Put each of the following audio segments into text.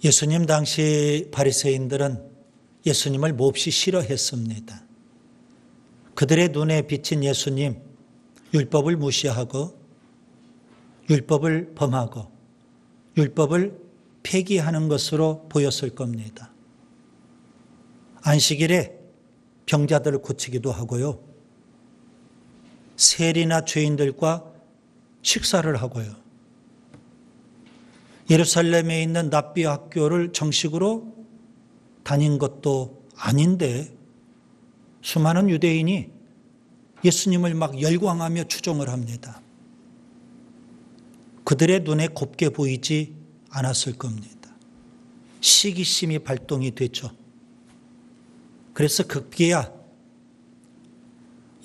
예수님 당시 바리새인들은 예수님을 몹시 싫어했습니다. 그들의 눈에 비친 예수님, 율법을 무시하고 율법을 범하고 율법을 폐기하는 것으로 보였을 겁니다. 안식일에 병자들을 고치기도 하고요. 세리나 죄인들과 식사를 하고요. 예루살렘에 있는 랍비 학교를 정식으로 다닌 것도 아닌데 수많은 유대인이 예수님을 막 열광하며 추종을 합니다. 그들의 눈에 곱게 보이지 않았을 겁니다. 시기심이 발동이 되죠. 그래서 급기야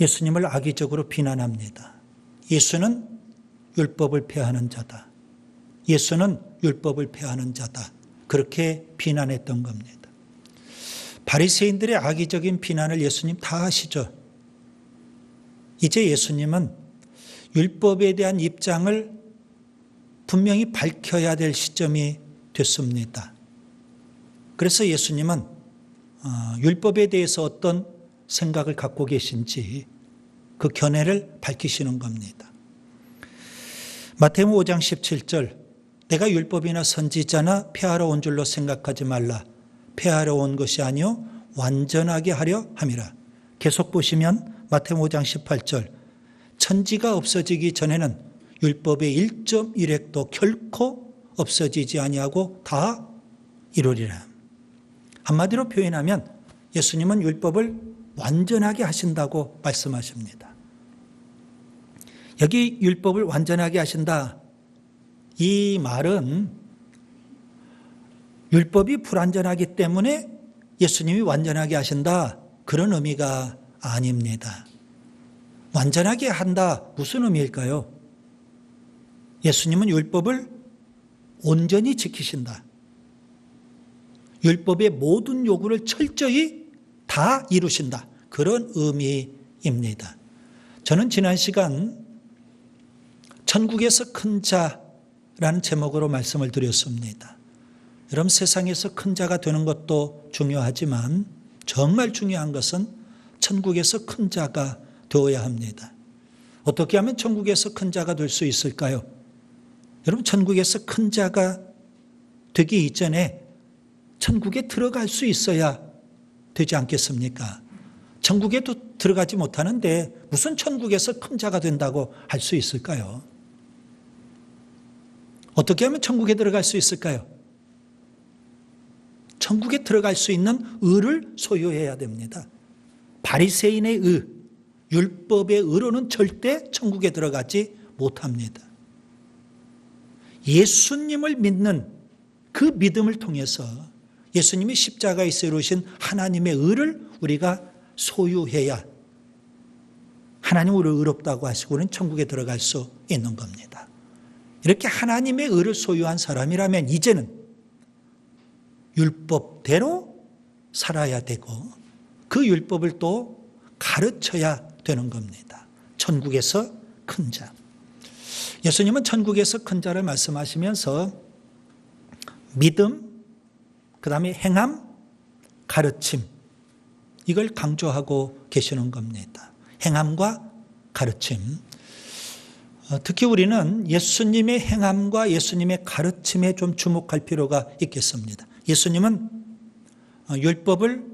예수님을 악의적으로 비난합니다. 예수는 율법을 폐하는 자다. 예수는 율법을 폐하는 자다. 그렇게 비난했던 겁니다. 바리새인들의 악의적인 비난을 예수님 다 아시죠? 이제 예수님은 율법에 대한 입장을 분명히 밝혀야 될 시점이 됐습니다. 그래서 예수님은 율법에 대해서 어떤 생각을 갖고 계신지 그 견해를 밝히시는 겁니다. 마태복음 5장 17절, 내가 율법이나 선지자나 폐하러 온 줄로 생각하지 말라. 폐하러 온 것이 아니요 완전하게 하려 함이라. 계속 보시면 마태복음 5장 18절, 천지가 없어지기 전에는 율법의 1.1획도 결코 없어지지 아니하고 다 이루리라. 한마디로 표현하면 예수님은 율법을 완전하게 하신다고 말씀하십니다. 여기 율법을 완전하게 하신다. 이 말은 율법이 불완전하기 때문에 예수님이 완전하게 하신다. 그런 의미가 아닙니다. 완전하게 한다. 무슨 의미일까요? 예수님은 율법을 온전히 지키신다. 율법의 모든 요구를 철저히 다 이루신다. 그런 의미입니다. 저는 지난 시간 천국에서 큰 자라는 제목으로 말씀을 드렸습니다. 여러분, 세상에서 큰 자가 되는 것도 중요하지만 정말 중요한 것은 천국에서 큰 자가 되어야 합니다. 어떻게 하면 천국에서 큰 자가 될 수 있을까요? 여러분, 천국에서 큰 자가 되기 이전에 천국에 들어갈 수 있어야 되지 않겠습니까? 천국에도 들어가지 못하는데 무슨 천국에서 큰 자가 된다고 할 수 있을까요? 어떻게 하면 천국에 들어갈 수 있을까요? 천국에 들어갈 수 있는 의를 소유해야 됩니다. 바리새인의 의, 율법의 의로는 절대 천국에 들어가지 못합니다. 예수님을 믿는 그 믿음을 통해서 예수님이 십자가에서 이루신 하나님의 의를 우리가 소유해야 하나님 우리를 의롭다고 하시고 우리는 천국에 들어갈 수 있는 겁니다. 이렇게 하나님의 의를 소유한 사람이라면 이제는 율법대로 살아야 되고 그 율법을 또 가르쳐야 되는 겁니다. 천국에서 큰 자. 예수님은 천국에서 큰 자를 말씀하시면서 믿음, 그 다음에 행함, 가르침, 이걸 강조하고 계시는 겁니다. 행함과 가르침. 특히 우리는 예수님의 행함과 예수님의 가르침에 좀 주목할 필요가 있겠습니다. 예수님은 율법을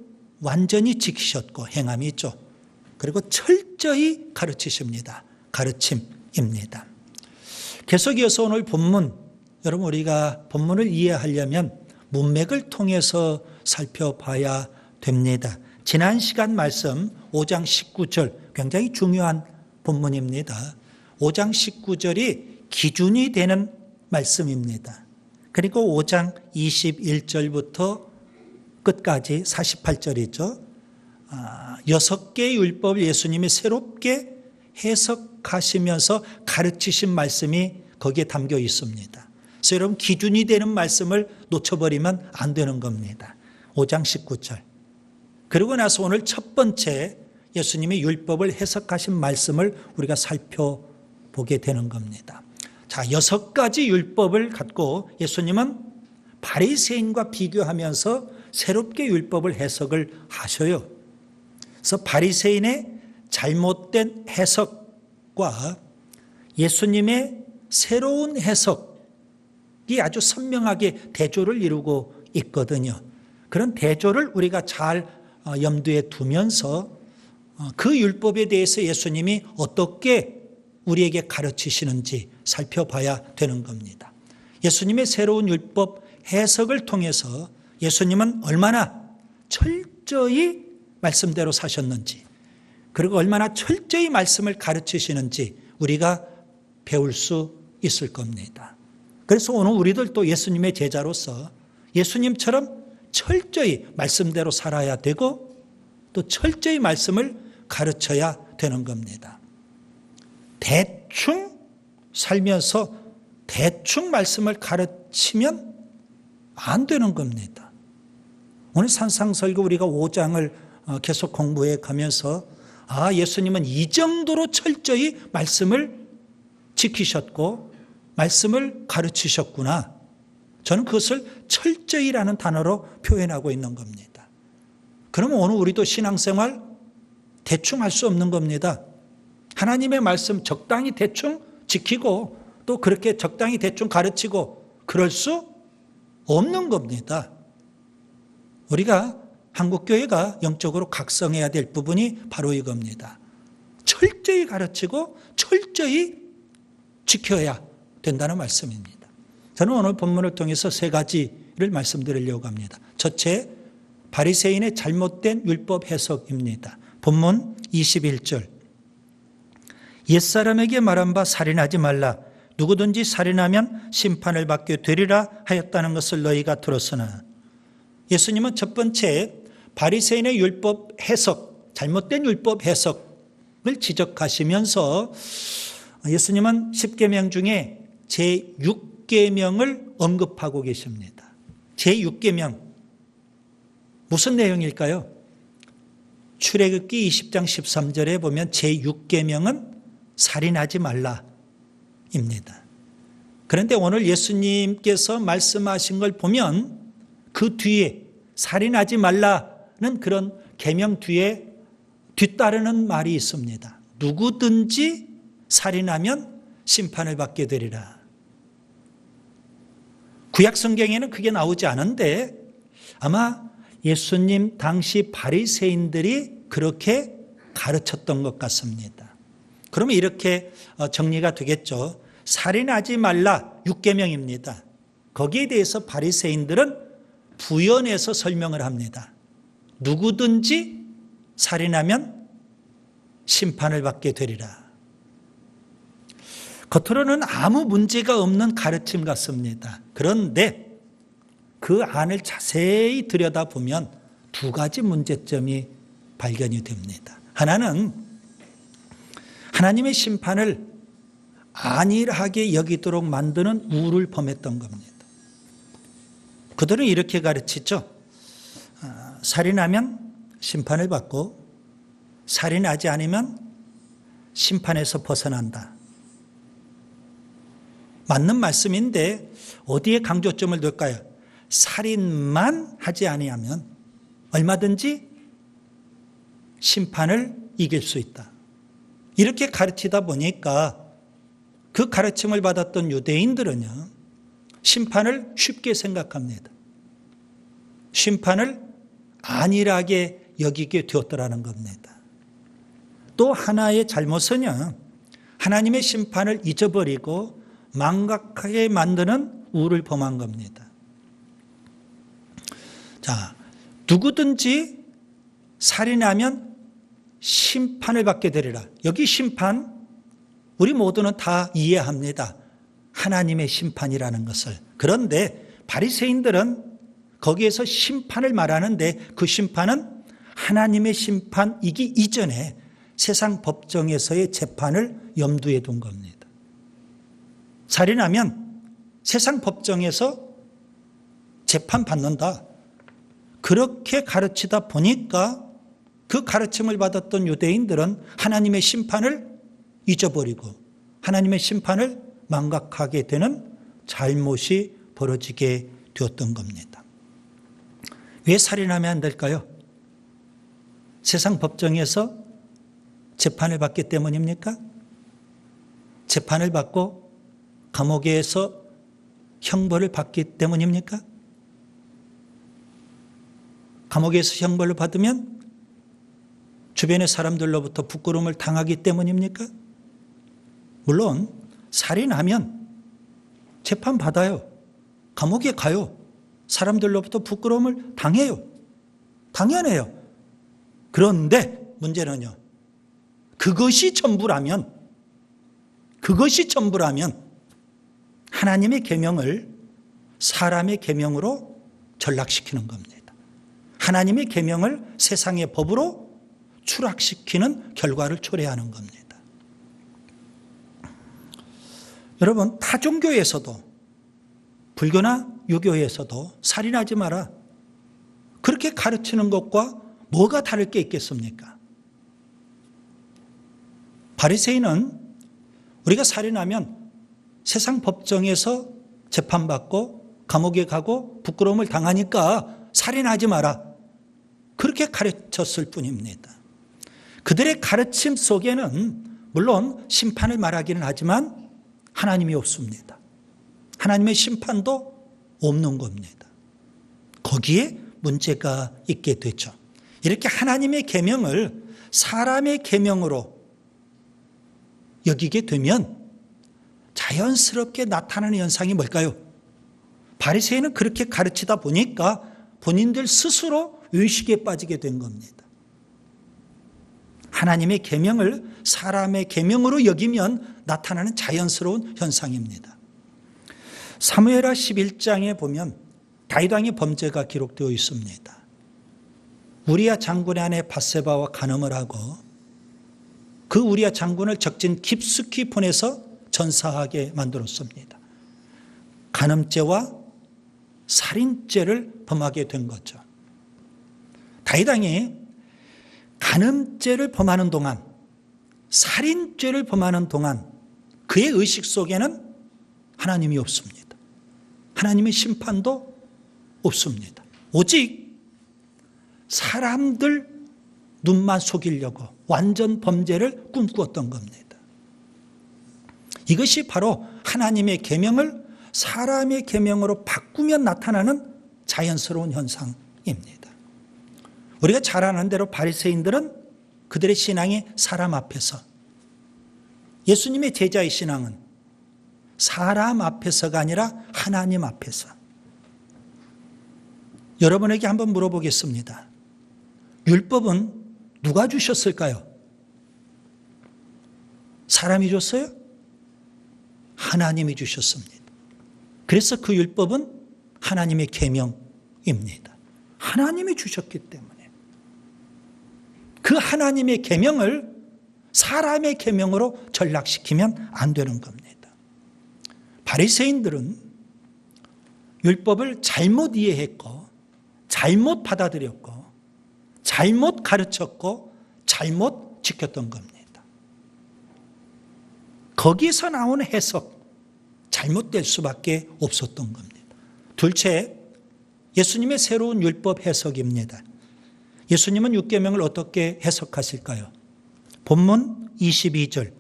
완전히 지키셨고 행함이 있죠. 그리고 철저히 가르치십니다. 가르침입니다. 계속 이어서 오늘 본문, 여러분 우리가 본문을 이해하려면 문맥을 통해서 살펴봐야 됩니다. 지난 시간 말씀 5장 19절 굉장히 중요한 본문입니다. 5장 19절이 기준이 되는 말씀입니다. 그리고 5장 21절부터 끝까지 48절이죠. 6개의 율법을 예수님이 새롭게 해석하시면서 가르치신 말씀이 거기에 담겨 있습니다. 그래서 여러분 기준이 되는 말씀을 놓쳐버리면 안 되는 겁니다. 5장 19절. 그리고 나서 오늘 첫 번째 예수님이 율법을 해석하신 말씀을 우리가 살펴보게 되는 겁니다. 자, 6가지 율법을 갖고 예수님은 바리새인과 비교하면서 새롭게 율법을 해석을 하셔요. 그래서 바리새인의 잘못된 해석과 예수님의 새로운 해석이 아주 선명하게 대조를 이루고 있거든요. 그런 대조를 우리가 잘 염두에 두면서 그 율법에 대해서 예수님이 어떻게 우리에게 가르치시는지 살펴봐야 되는 겁니다. 예수님의 새로운 율법 해석을 통해서 예수님은 얼마나 철저히 말씀대로 사셨는지, 그리고 얼마나 철저히 말씀을 가르치시는지 우리가 배울 수 있을 겁니다. 그래서 오늘 우리들도 예수님의 제자로서 예수님처럼 철저히 말씀대로 살아야 되고 또 철저히 말씀을 가르쳐야 되는 겁니다. 대충 살면서 대충 말씀을 가르치면 안 되는 겁니다. 오늘 산상설교 우리가 5장을 계속 공부해 가면서 예수님은 이 정도로 철저히 말씀을 지키셨고 말씀을 가르치셨구나. 저는 그것을 철저히라는 단어로 표현하고 있는 겁니다. 그러면 오늘 우리도 신앙생활 대충 할 수 없는 겁니다. 하나님의 말씀 적당히 대충 지키고 또 그렇게 적당히 대충 가르치고 그럴 수 없는 겁니다. 우리가 한국교회가 영적으로 각성해야 될 부분이 바로 이겁니다. 철저히 가르치고 철저히 지켜야 된다는 말씀입니다. 저는 오늘 본문을 통해서 세 가지를 말씀드리려고 합니다. 첫째, 바리새인의 잘못된 율법 해석입니다. 본문 21절. 옛사람에게 말한 바 살인하지 말라. 누구든지 살인하면 심판을 받게 되리라 하였다는 것을 너희가 들었으나. 예수님은 첫 번째 바리새인의 율법 해석, 잘못된 율법 해석을 지적하시면서 예수님은 10계명 중에 제6계명을 언급하고 계십니다. 제6계명 무슨 내용일까요? 출애굽기 20장 13절에 보면 제6계명은 살인하지 말라입니다. 그런데 오늘 예수님께서 말씀하신 걸 보면 그 뒤에 살인하지 말라는 그런 계명 뒤에 뒤따르는 말이 있습니다. 누구든지 살인하면 심판을 받게 되리라. 구약 성경에는 그게 나오지 않은데 아마 예수님 당시 바리새인들이 그렇게 가르쳤던 것 같습니다. 그러면 이렇게 정리가 되겠죠. 살인하지 말라 6계명입니다. 거기에 대해서 바리새인들은 부연해서 설명을 합니다. 누구든지 살인하면 심판을 받게 되리라. 겉으로는 아무 문제가 없는 가르침 같습니다. 그런데 그 안을 자세히 들여다보면 두 가지 문제점이 발견이 됩니다. 하나는 하나님의 심판을 안일하게 여기도록 만드는 우를 범했던 겁니다. 그들은 이렇게 가르치죠. 살인하면 심판을 받고 살인하지 않으면 심판에서 벗어난다. 맞는 말씀인데 어디에 강조점을 둘까요? 살인만 하지 아니하면 얼마든지 심판을 이길 수 있다. 이렇게 가르치다 보니까 그 가르침을 받았던 유대인들은요, 심판을 쉽게 생각합니다. 심판을 안일하게 여기게 되었더라는 겁니다. 또 하나의 잘못은요, 하나님의 심판을 잊어버리고 망각하게 만드는 우를 범한 겁니다. 자, 누구든지 살인하면 심판을 받게 되리라. 여기 심판, 우리 모두는 다 이해합니다. 하나님의 심판이라는 것을. 그런데 바리새인들은 거기에서 심판을 말하는데 그 심판은 하나님의 심판이기 이전에 세상 법정에서의 재판을 염두에 둔 겁니다. 살인하면 세상 법정에서 재판받는다. 그렇게 가르치다 보니까 그 가르침을 받았던 유대인들은 하나님의 심판을 잊어버리고 하나님의 심판을 망각하게 되는 잘못이 벌어지게 되었던 겁니다. 왜 살인하면 안 될까요? 세상 법정에서 재판을 받기 때문입니까? 재판을 받고 감옥에서 형벌을 받기 때문입니까? 감옥에서 형벌을 받으면 주변의 사람들로부터 부끄러움을 당하기 때문입니까? 물론 살인하면 재판 받아요. 감옥에 가요. 사람들로부터 부끄러움을 당해요. 당연해요. 그런데 문제는요, 그것이 전부라면 하나님의 계명을 사람의 계명으로 전락시키는 겁니다. 하나님의 계명을 세상의 법으로 추락시키는 결과를 초래하는 겁니다. 여러분, 타 종교에서도 불교나 유교에서도 살인하지 마라, 그렇게 가르치는 것과 뭐가 다를 게 있겠습니까? 바리새인은 우리가 살인하면 세상 법정에서 재판받고 감옥에 가고 부끄러움을 당하니까 살인하지 마라, 그렇게 가르쳤을 뿐입니다. 그들의 가르침 속에는 물론 심판을 말하기는 하지만 하나님이 없습니다. 하나님의 심판도 없는 겁니다. 거기에 문제가 있게 되죠. 이렇게 하나님의 계명을 사람의 계명으로 여기게 되면 자연스럽게 나타나는 현상이 뭘까요? 바리새인은 그렇게 가르치다 보니까 본인들 스스로 의식에 빠지게 된 겁니다. 하나님의 계명을 사람의 계명으로 여기면 나타나는 자연스러운 현상입니다. 사무엘하 11장에 보면 다윗 왕의 범죄가 기록되어 있습니다. 우리야 장군의 아내 밧세바와 간음을 하고 그 우리야 장군을 적진 깊숙이 보내서 전사하게 만들었습니다. 간음죄와 살인죄를 범하게 된 거죠. 다윗 왕이 간음죄를 범하는 동안, 살인죄를 범하는 동안 그의 의식 속에는 하나님이 없습니다. 하나님의 심판도 없습니다. 오직 사람들 눈만 속이려고 완전 범죄를 꿈꾸었던 겁니다. 이것이 바로 하나님의 계명을 사람의 계명으로 바꾸면 나타나는 자연스러운 현상입니다. 우리가 잘 아는 대로 바리새인들은 그들의 신앙이 사람 앞에서, 예수님의 제자의 신앙은 사람 앞에서가 아니라 하나님 앞에서. 여러분에게 한번 물어보겠습니다. 율법은 누가 주셨을까요? 사람이 줬어요? 하나님이 주셨습니다. 그래서 그 율법은 하나님의 계명입니다. 하나님이 주셨기 때문에 그 하나님의 계명을 사람의 계명으로 전락시키면 안 되는 겁니다. 바리새인들은 율법을 잘못 이해했고 잘못 받아들였고 잘못 가르쳤고 잘못 지켰던 겁니다. 거기서 나오는 해석, 잘못될 수밖에 없었던 겁니다. 둘째, 예수님의 새로운 율법 해석입니다. 예수님은 율계명을 어떻게 해석하실까요? 본문 22절.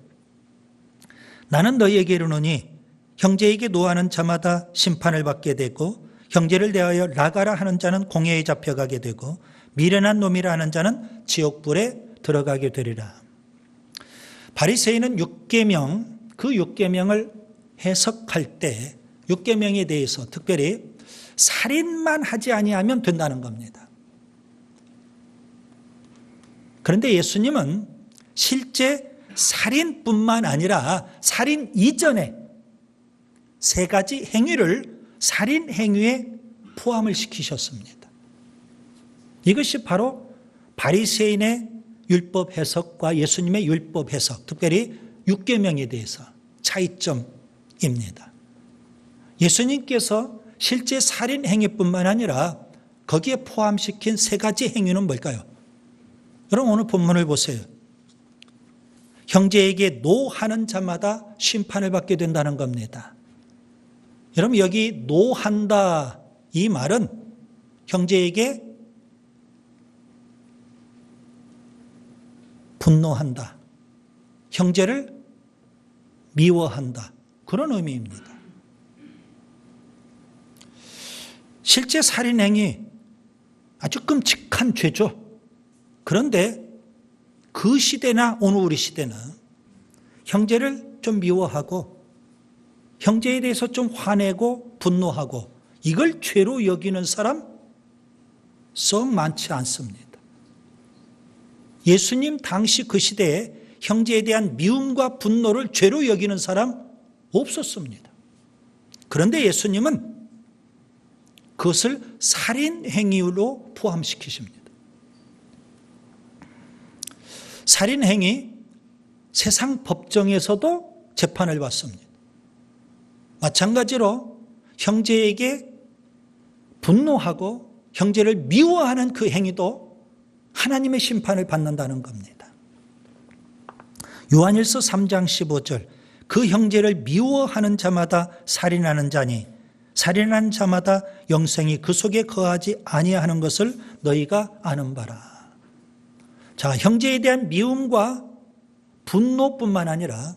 나는 너희에게 이르노니 형제에게 노하는 자마다 심판을 받게 되고 형제를 대하여 나가라 하는 자는 공회에 잡혀가게 되고 미련한 놈이라 하는 자는 지옥불에 들어가게 되리라. 바리새인은 율계명, 그 율계명을 해석할 때 율계명에 대해서 특별히 살인만 하지 아니하면 된다는 겁니다. 그런데 예수님은 실제 살인뿐만 아니라 살인 이전에 세 가지 행위를 살인 행위에 포함을 시키셨습니다. 이것이 바로 바리새인의 율법 해석과 예수님의 율법 해석, 특별히 율계명에 대해서 차이점입니다. 예수님께서 실제 살인 행위뿐만 아니라 거기에 포함시킨 세 가지 행위는 뭘까요? 여러분 오늘 본문을 보세요. 형제에게 노하는 자마다 심판을 받게 된다는 겁니다. 여러분 여기 노한다 이 말은 형제에게 분노한다, 형제를 미워한다, 그런 의미입니다. 실제 살인행위 아주 끔찍한 죄죠. 그런데 그 시대나 오늘 우리 시대는 형제를 좀 미워하고 형제에 대해서 좀 화내고 분노하고 이걸 죄로 여기는 사람 썩 많지 않습니다. 예수님 당시 그 시대에 형제에 대한 미움과 분노를 죄로 여기는 사람 없었습니다. 그런데 예수님은 그것을 살인행위로 포함시키십니다. 살인행위, 세상 법정에서도 재판을 받습니다. 마찬가지로 형제에게 분노하고 형제를 미워하는 그 행위도 하나님의 심판을 받는다는 겁니다. 요한일서 3장 15절, 그 형제를 미워하는 자마다 살인하는 자니 살인하는 자마다 영생이 그 속에 거하지 아니하는 것을 너희가 아는 바라. 자, 형제에 대한 미움과 분노뿐만 아니라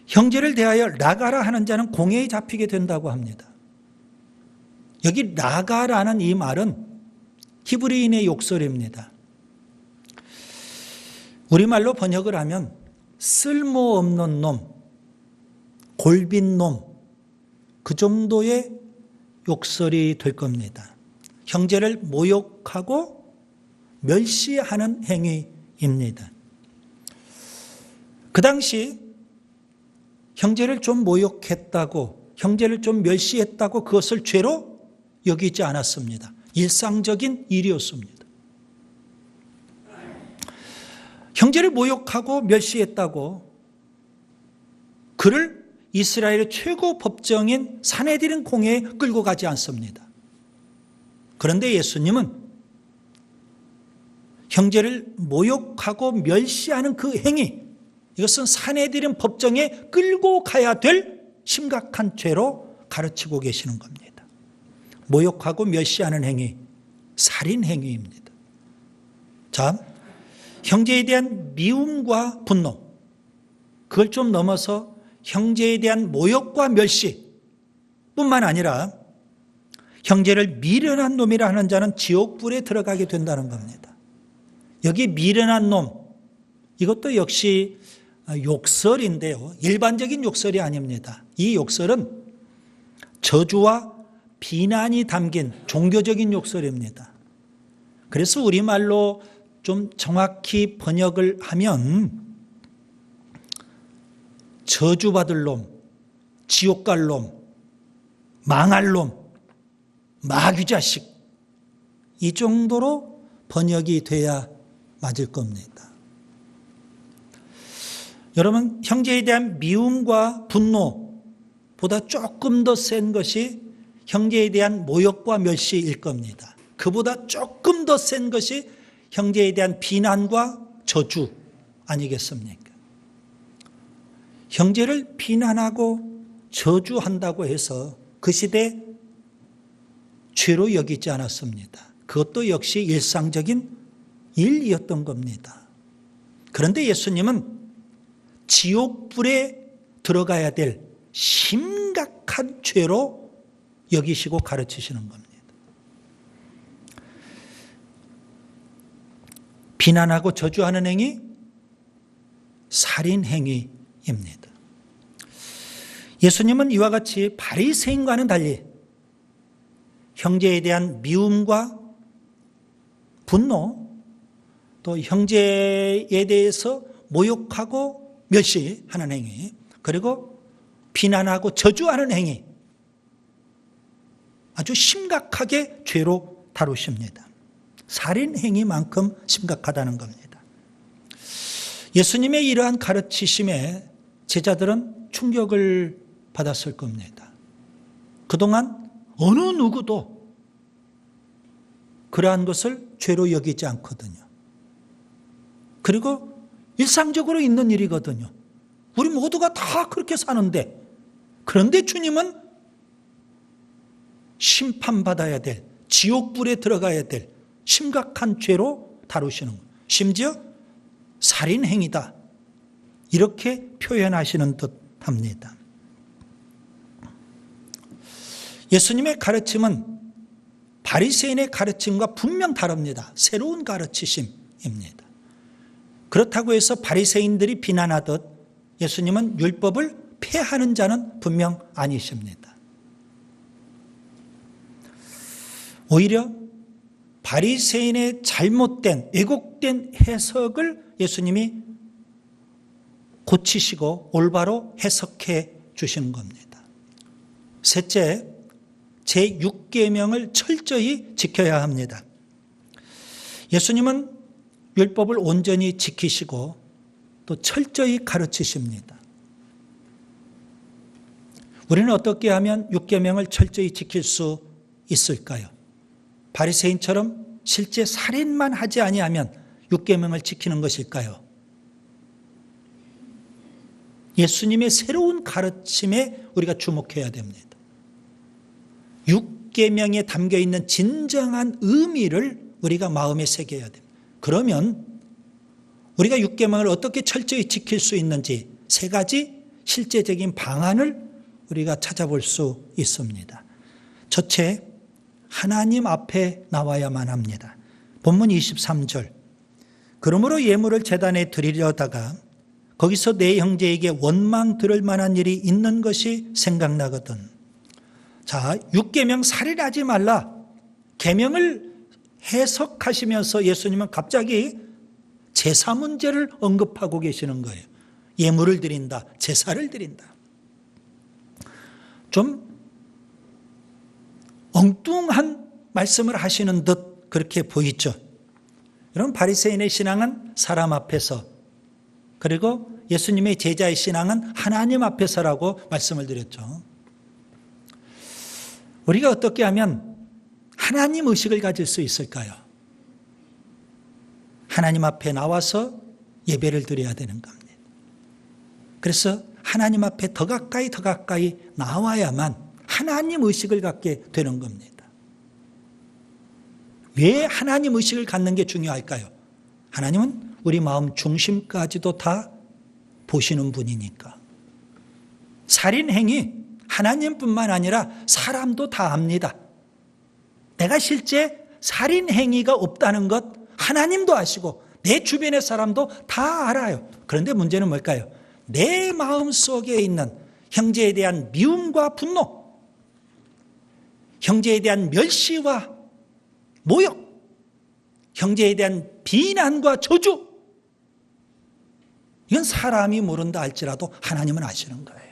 형제를 대하여 나가라 하는 자는 공회에 잡히게 된다고 합니다. 여기 나가라는 이 말은 히브리인의 욕설입니다. 우리말로 번역을 하면 쓸모없는 놈, 골빈 놈, 그 정도의 욕설이 될 겁니다. 형제를 모욕하고 멸시하는 행위입니다. 그 당시 형제를 좀 모욕했다고, 형제를 좀 멸시했다고 그것을 죄로 여기지 않았습니다. 일상적인 일이었습니다. 형제를 모욕하고 멸시했다고 그를 이스라엘의 최고 법정인 산헤드린 공회에 끌고 가지 않습니다. 그런데 예수님은 형제를 모욕하고 멸시하는 그 행위, 이것은 산헤드린 법정에 끌고 가야 될 심각한 죄로 가르치고 계시는 겁니다. 모욕하고 멸시하는 행위, 살인 행위입니다. 자, 형제에 대한 미움과 분노, 그걸 좀 넘어서 형제에 대한 모욕과 멸시뿐만 아니라 형제를 미련한 놈이라 하는 자는 지옥불에 들어가게 된다는 겁니다. 여기 미련한 놈, 이것도 역시 욕설인데요. 일반적인 욕설이 아닙니다. 이 욕설은 저주와 비난이 담긴 종교적인 욕설입니다. 그래서 우리말로 좀 정확히 번역을 하면 저주받을 놈, 지옥 갈 놈, 망할 놈, 마귀 자식, 이 정도로 번역이 돼야 맞을 겁니다. 여러분, 형제에 대한 미움과 분노보다 조금 더 센 것이 형제에 대한 모욕과 멸시일 겁니다. 그보다 조금 더 센 것이 형제에 대한 비난과 저주 아니겠습니까? 형제를 비난하고 저주한다고 해서 그 시대 죄로 여기지 않았습니다. 그것도 역시 일상적인 일이었던 겁니다. 그런데 예수님은 지옥불에 들어가야 될 심각한 죄로 여기시고 가르치시는 겁니다. 비난하고 저주하는 행위, 살인 행위입니다. 예수님은 이와 같이 바리새인과는 달리 형제에 대한 미움과 분노, 또 형제에 대해서 모욕하고 멸시하는 행위, 그리고 비난하고 저주하는 행위, 아주 심각하게 죄로 다루십니다. 살인 행위만큼 심각하다는 겁니다. 예수님의 이러한 가르치심에 제자들은 충격을 받았을 겁니다. 그동안 어느 누구도 그러한 것을 죄로 여기지 않거든요. 그리고 일상적으로 있는 일이거든요. 우리 모두가 다 그렇게 사는데, 그런데 주님은 심판받아야 될, 지옥불에 들어가야 될 심각한 죄로 다루시는 거예요. 심지어 살인행위다, 이렇게 표현하시는 듯 합니다. 예수님의 가르침은 바리새인의 가르침과 분명 다릅니다. 새로운 가르치심입니다. 그렇다고 해서 바리새인들이 비난하듯 예수님은 율법을 폐하는 자는 분명 아니십니다. 오히려 바리새인의 잘못된, 왜곡된 해석을 예수님이 고치시고 올바로 해석해 주시는 겁니다. 셋째, 제6계명을 철저히 지켜야 합니다. 예수님은 율법을 온전히 지키시고 또 철저히 가르치십니다. 우리는 어떻게 하면 6계명을 철저히 지킬 수 있을까요? 바리새인처럼 실제 살인만 하지 아니하면 6계명을 지키는 것일까요? 예수님의 새로운 가르침에 우리가 주목해야 됩니다. 6계명에 담겨있는 진정한 의미를 우리가 마음에 새겨야 됩니다. 그러면 우리가 6계명을 어떻게 철저히 지킬 수 있는지 3가지 실제적인 방안을 우리가 찾아볼 수 있습니다. 첫째, 하나님 앞에 나와야만 합니다. 본문 23절, 그러므로 예물을 제단에 드리려다가 거기서 내 형제에게 원망 들을 만한 일이 있는 것이 생각나거든. 자, 6계명 살인하지 말라, 계명을 해석하시면서 예수님은 갑자기 제사 문제를 언급하고 계시는 거예요. 예물을 드린다, 제사를 드린다. 좀 엉뚱한 말씀을 하시는 듯 그렇게 보이죠. 여러분, 바리새인의 신앙은 사람 앞에서, 그리고 예수님의 제자의 신앙은 하나님 앞에서라고 말씀을 드렸죠. 우리가 어떻게 하면 하나님 의식을 가질 수 있을까요? 하나님 앞에 나와서 예배를 드려야 되는 겁니다. 그래서 하나님 앞에 더 가까이 나와야만 하나님 의식을 갖게 되는 겁니다. 왜 하나님 의식을 갖는 게 중요할까요? 하나님은 우리 마음 중심까지도 다 보시는 분이니까. 살인행위, 하나님뿐만 아니라 사람도 다 압니다. 내가 실제 살인행위가 없다는 것 하나님도 아시고 내 주변의 사람도 다 알아요. 그런데 문제는 뭘까요? 내 마음속에 있는 형제에 대한 미움과 분노, 형제에 대한 멸시와 모욕, 형제에 대한 비난과 저주, 이건 사람이 모른다 할지라도 하나님은 아시는 거예요.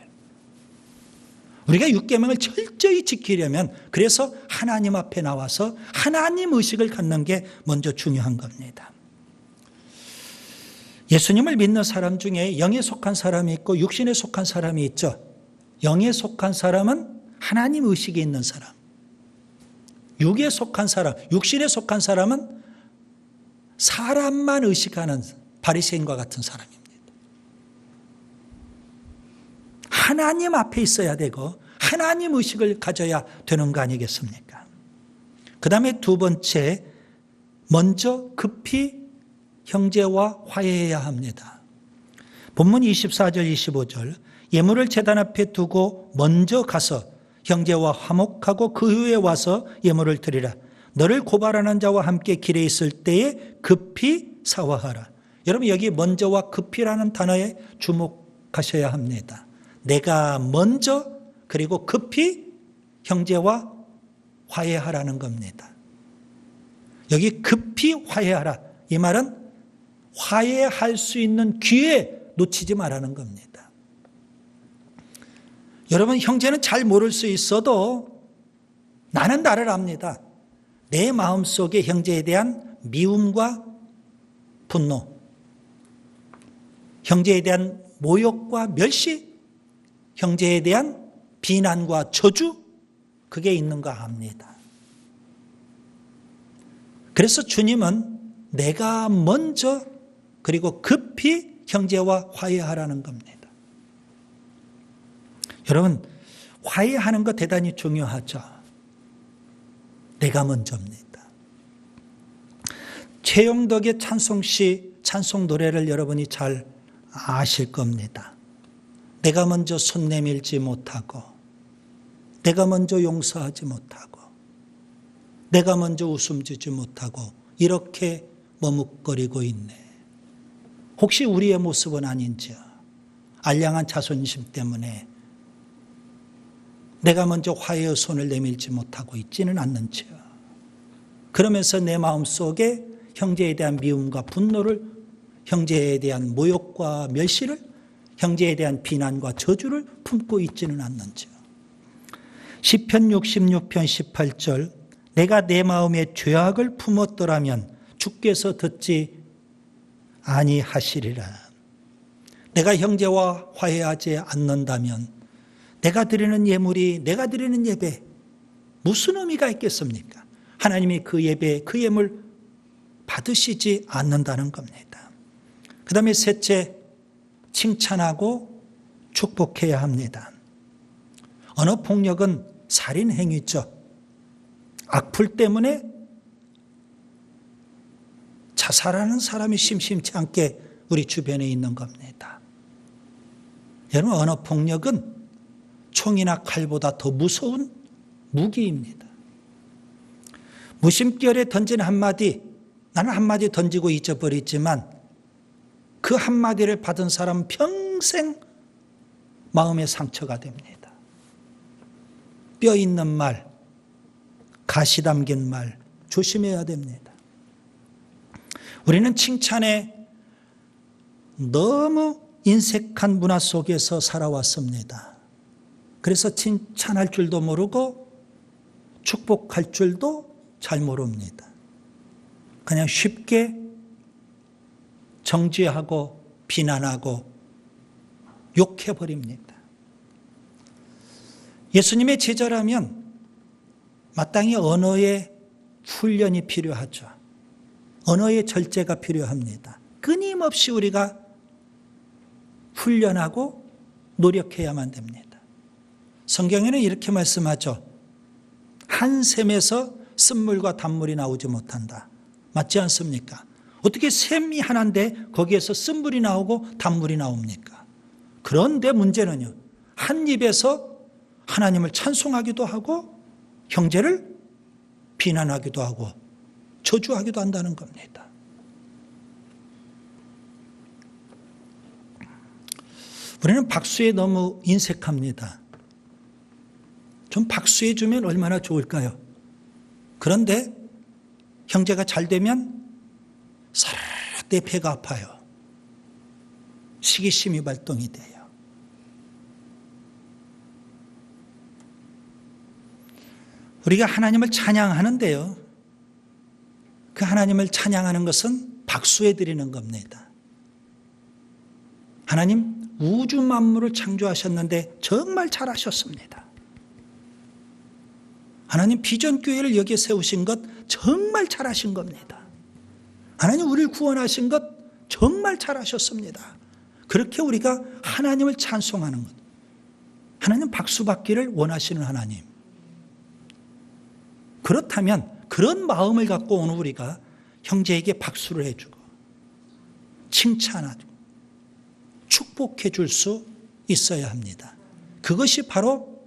우리가 6계명을 철저히 지키려면 그래서 하나님 앞에 나와서 하나님 의식을 갖는 게 먼저 중요한 겁니다. 예수님을 믿는 사람 중에 영에 속한 사람이 있고 육신에 속한 사람이 있죠. 영에 속한 사람은 하나님 의식이 있는 사람, 육에 속한 사람, 육신에 속한 사람은 사람만 의식하는 바리새인과 같은 사람입니다. 하나님 앞에 있어야 되고 하나님 의식을 가져야 되는 거 아니겠습니까? 그 다음에 두 번째, 먼저 급히 형제와 화해해야 합니다. 본문 24절 25절, 예물을 제단 앞에 두고 먼저 가서 형제와 화목하고 그 후에 와서 예물을 드리라. 너를 고발하는 자와 함께 길에 있을 때에 급히 사화하라. 여러분, 여기 먼저와 급히라는 단어에 주목하셔야 합니다. 내가 먼저 그리고 급히 형제와 화해하라는 겁니다. 여기 급히 화해하라, 이 말은 화해할 수 있는 기회 놓치지 말라는 겁니다. 여러분, 형제는 잘 모를 수 있어도 나는 나를 압니다. 내 마음속에 형제에 대한 미움과 분노, 형제에 대한 모욕과 멸시, 형제에 대한 비난과 저주, 그게 있는가 합니다. 그래서 주님은 내가 먼저 그리고 급히 형제와 화해하라는 겁니다. 여러분, 화해하는 거 대단히 중요하죠. 내가 먼저입니다. 최영덕의 찬송시, 찬송 노래를 여러분이 잘 아실 겁니다. 내가 먼저 손 내밀지 못하고, 내가 먼저 용서하지 못하고, 내가 먼저 웃음 주지 못하고 이렇게 머뭇거리고 있네. 혹시 우리의 모습은 아닌지요? 알량한 자존심 때문에 내가 먼저 화해의 손을 내밀지 못하고 있지는 않는지요? 그러면서 내 마음속에 형제에 대한 미움과 분노를, 형제에 대한 모욕과 멸시를, 형제에 대한 비난과 저주를 품고 있지는 않는지요? 시편 66편 18절, 내가 내 마음에 죄악을 품었더라면 주께서 듣지 아니하시리라. 내가 형제와 화해하지 않는다면 내가 드리는 예물이, 내가 드리는 예배 무슨 의미가 있겠습니까? 하나님이 그 예배, 그 예물 받으시지 않는다는 겁니다. 그 다음에 셋째, 칭찬하고 축복해야 합니다. 언어폭력은 살인행위죠. 악플 때문에 자살하는 사람이 심심치 않게 우리 주변에 있는 겁니다. 여러분, 언어폭력은 총이나 칼보다 더 무서운 무기입니다. 무심결에 던진 한마디, 나는 한마디 던지고 잊어버리지만 그 한마디를 받은 사람은 평생 마음의 상처가 됩니다. 뼈 있는 말, 가시 담긴 말 조심해야 됩니다. 우리는 칭찬에 너무 인색한 문화 속에서 살아왔습니다. 그래서 칭찬할 줄도 모르고 축복할 줄도 잘 모릅니다. 그냥 쉽게 정죄하고 비난하고 욕해버립니다. 예수님의 제자라면 마땅히 언어의 훈련이 필요하죠. 언어의 절제가 필요합니다. 끊임없이 우리가 훈련하고 노력해야만 됩니다. 성경에는 이렇게 말씀하죠. 한 샘에서 쓴물과 단물이 나오지 못한다. 맞지 않습니까? 어떻게 샘이 하나인데 거기에서 쓴물이 나오고 단물이 나옵니까? 그런데 문제는요, 한 입에서 하나님을 찬송하기도 하고 형제를 비난하기도 하고 저주하기도 한다는 겁니다. 우리는 박수에 너무 인색합니다. 좀 박수해 주면 얼마나 좋을까요? 그런데 형제가 잘 되면 사르르 내 배가 아파요. 시기심이 발동이 돼요. 우리가 하나님을 찬양하는데요, 그 하나님을 찬양하는 것은 박수해 드리는 겁니다. 하나님 우주 만물을 창조하셨는데 정말 잘하셨습니다. 하나님 비전교회를 여기에 세우신 것 정말 잘하신 겁니다. 하나님 우리를 구원하신 것 정말 잘하셨습니다. 그렇게 우리가 하나님을 찬송하는 것, 하나님 박수 받기를 원하시는 하나님. 그렇다면 그런 마음을 갖고 오늘 우리가 형제에게 박수를 해주고 칭찬하고 축복해 줄 수 있어야 합니다. 그것이 바로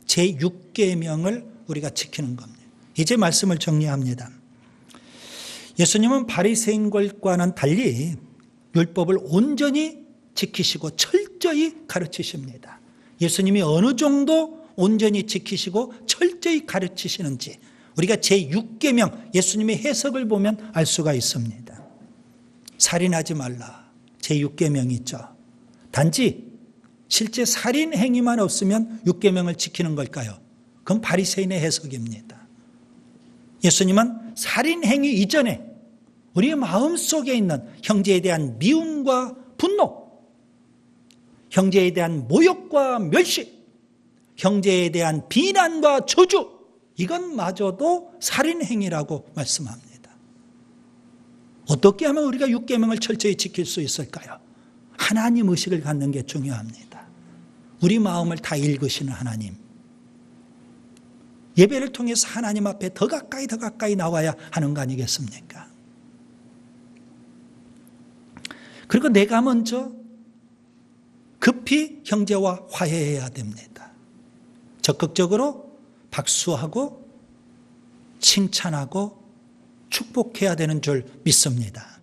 제6계명을 우리가 지키는 겁니다. 이제 말씀을 정리합니다. 예수님은 바리새인과는 달리 율법을 온전히 지키시고 철저히 가르치십니다. 예수님이 어느 정도 온전히 지키시고 철저히 가르치시는지 우리가 제6계명 예수님의 해석을 보면 알 수가 있습니다. 살인하지 말라, 제6계명이 있죠. 단지 실제 살인 행위만 없으면 6계명을 지키는 걸까요? 그건 바리새인의 해석입니다. 예수님은 살인 행위 이전에 우리의 마음속에 있는 형제에 대한 미움과 분노, 형제에 대한 모욕과 멸시, 형제에 대한 비난과 저주, 이것마저도 살인 행위라고 말씀합니다. 어떻게 하면 우리가 6계명을 철저히 지킬 수 있을까요? 하나님 의식을 갖는 게 중요합니다. 우리 마음을 다 읽으시는 하나님, 예배를 통해서 하나님 앞에 더 가까이 나와야 하는 거 아니겠습니까? 그리고 내가 먼저 급히 형제와 화해해야 됩니다. 적극적으로 박수하고 칭찬하고 축복해야 되는 줄 믿습니다.